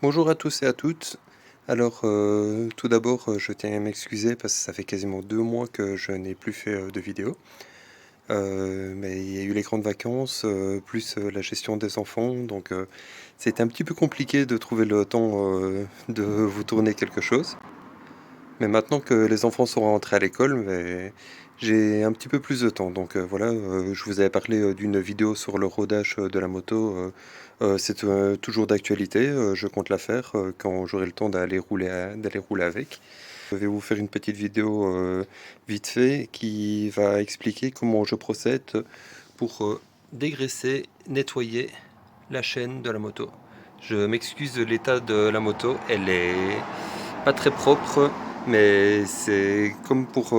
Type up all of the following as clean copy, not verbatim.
Bonjour à tous et à toutes. Alors, tout d'abord, je tiens à m'excuser parce que ça fait quasiment 2 mois que je n'ai plus fait de vidéo. Mais il y a eu les grandes vacances, plus la gestion des enfants, donc c'était un petit peu compliqué de trouver le temps de vous tourner quelque chose. Mais maintenant que les enfants sont rentrés à l'école, mais j'ai un petit peu plus de temps. Donc voilà, je vous avais parlé d'une vidéo sur le rodage de la moto. C'est toujours d'actualité. Je compte la faire quand j'aurai le temps d'aller rouler avec. Je vais vous faire une petite vidéo vite fait qui va expliquer comment je procède pour dégraisser, nettoyer la chaîne de la moto. Je m'excuse de l'état de la moto, elle est pas très propre, mais c'est comme pour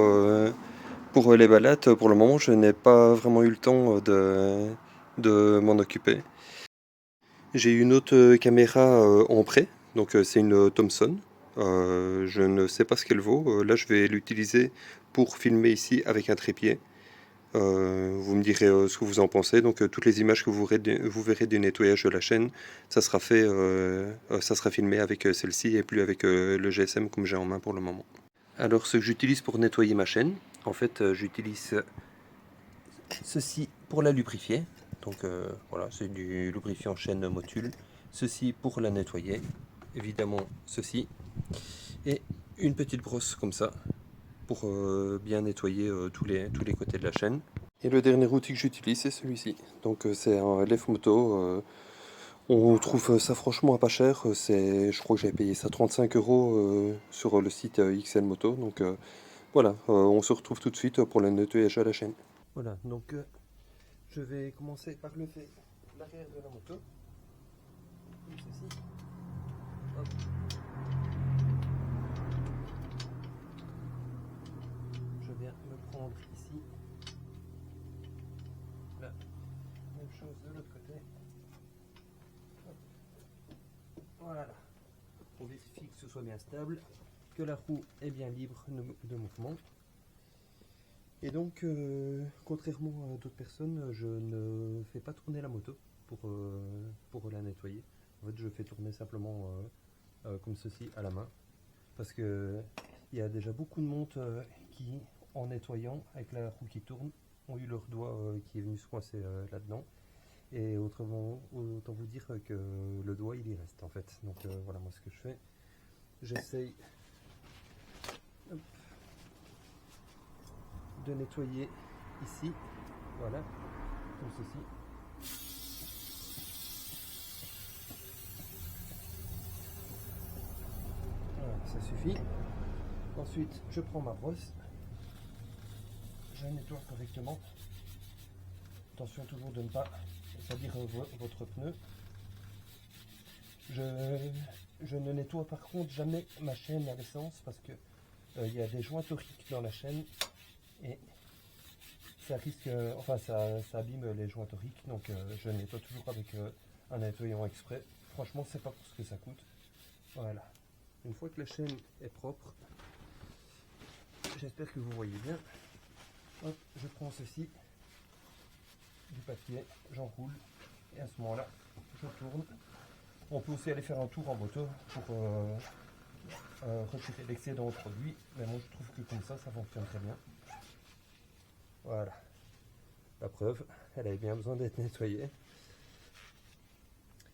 les balades. Pour le moment, je n'ai pas vraiment eu le temps de m'en occuper. J'ai une autre caméra en prêt, donc c'est une Thomson. Je ne sais pas ce qu'elle vaut. Là, je vais l'utiliser pour filmer ici avec un trépied. Vous me direz ce que vous en pensez. Donc toutes les images que vous verrez du nettoyage de la chaîne, ça sera ça sera filmé avec celle-ci et plus avec le GSM comme j'ai en main pour le moment. Alors ce que j'utilise pour nettoyer ma chaîne, en fait j'utilise ceci pour la lubrifier. Donc voilà, c'est du lubrifiant chaîne Motul. Ceci pour la nettoyer. Évidemment ceci. Et une petite brosse comme ça pour bien nettoyer tous les côtés de la chaîne. Et le dernier outil que j'utilise, c'est celui-ci. Donc c'est un Lef Moto. On trouve ça franchement à pas cher. Je crois que j'avais payé ça 35 euros sur le site XL Moto. Donc voilà, on se retrouve tout de suite pour le nettoyage à la chaîne. Voilà, donc je vais commencer par lever l'arrière de la moto. Comme ceci. Hop. Je viens me prendre ici. Là, même chose de l'autre côté. Hop. Voilà. On vérifie que ce soit bien stable, que la roue est bien libre de mouvement. Et donc, contrairement à d'autres personnes, je ne fais pas tourner la moto pour la nettoyer. En fait, je fais tourner simplement comme ceci à la main. Parce que il y a déjà beaucoup de monde qui, en nettoyant avec la roue qui tourne, ont eu leur doigt qui est venu se coincer là-dedans. Et autrement, autant vous dire que le doigt il y reste en fait. Donc voilà, moi ce que je fais, j'essaye de nettoyer ici, voilà, comme ceci. Voilà, ça suffit. Ensuite, je prends ma brosse, je nettoie correctement. Attention toujours de ne pas salir votre pneu. Je ne nettoie par contre jamais ma chaîne à l'essence parce que il y a des joints toriques dans la chaîne et ça risque, enfin ça abîme les joints toriques, donc je nettoie toujours avec un nettoyant exprès. Franchement, c'est pas pour ce que ça coûte. Voilà. Une fois que la chaîne est propre, j'espère que vous voyez bien. Hop, je prends ceci, du papier, j'enroule et à ce moment-là, je tourne. On peut aussi aller faire un tour en moto pour retirer l'excédent au produit, mais moi je trouve que comme ça fonctionne très bien. Voilà. La preuve, elle avait bien besoin d'être nettoyée.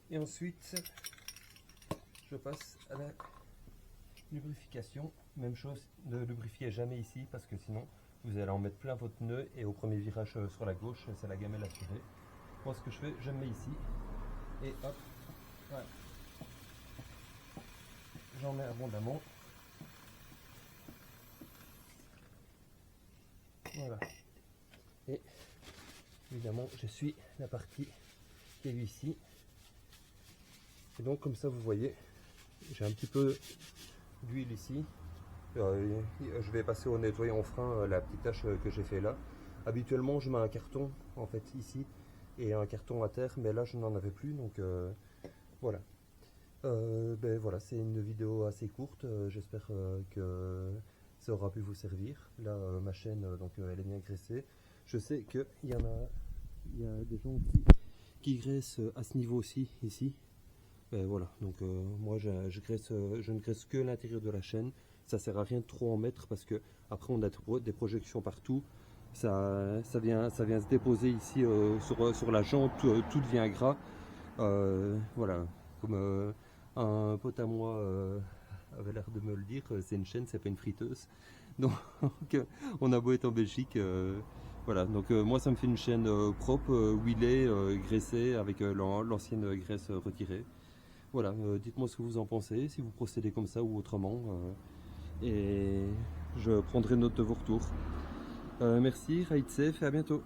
Et ensuite, je passe à la lubrification. Même chose, ne lubrifiez jamais ici parce que sinon vous allez en mettre plein votre pneu et au premier virage sur la gauche, c'est la gamelle à tirer. Moi ce que je fais, je me mets ici et hop, voilà. J'en mets abondamment. Voilà. Et évidemment, j'essuie la partie qui est ici. Et donc comme ça vous voyez, j'ai un petit peu d'huile ici. Je vais passer au nettoyant frein la petite tache que j'ai fait là. Habituellement je mets un carton en fait ici et un carton à terre, mais là je n'en avais plus, donc voilà. Ben voilà, c'est une vidéo assez courte, j'espère que ça aura pu vous servir. Là ma chaîne donc elle est bien graissée. Je sais qu'il y a des gens qui graissent à ce niveau-ci, ici. Ben voilà, donc moi je ne graisse que l'intérieur de la chaîne. Ça sert à rien de trop en mettre parce que après on a des projections partout. Ça vient se déposer ici sur la jante, tout devient gras. Voilà, comme un pote à moi avait l'air de me le dire, c'est une chaîne, c'est pas une friteuse. Donc on a beau être en Belgique, voilà. Donc moi ça me fait une chaîne propre, huilée, graissée avec l'ancienne graisse retirée. Voilà, dites-moi ce que vous en pensez, si vous procédez comme ça ou autrement, et je prendrai note de vos retours. Merci, ride safe et à bientôt.